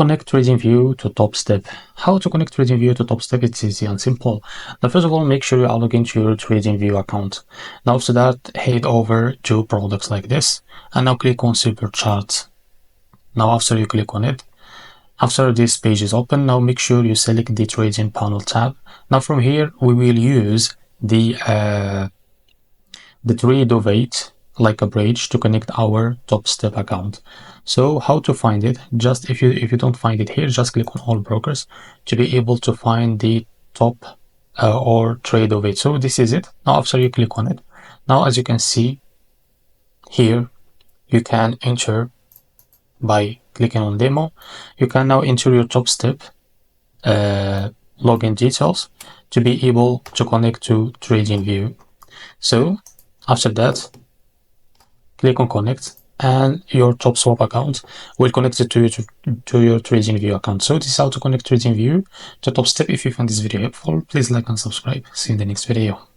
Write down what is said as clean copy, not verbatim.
connect TradingView to Topstep. How to connect TradingView to Topstep? It's easy and simple. Now, first of all, make sure you are logged into your TradingView account. Now, after that, head over to products like this, and now click on Super Charts. Now, after you click on it, after this page is open, now make sure you select the Trading Panel tab. Now, from here, we will use the trade of 8 like a bridge to connect our Topstep account. So how to find it? Just if you don't find it here, just click on all brokers to be able to find the top or trade of 8. So this is it. Now after you click on it, now as you can see here, you can enter by clicking on demo. You can now enter your Topstep login details to be able to connect to TradingView. So after that, click on connect, and your Topstep account will connect it to your TradingView account. So this is how to connect TradingView to Topstep. If you found this video helpful, please like and subscribe. See you in the next video.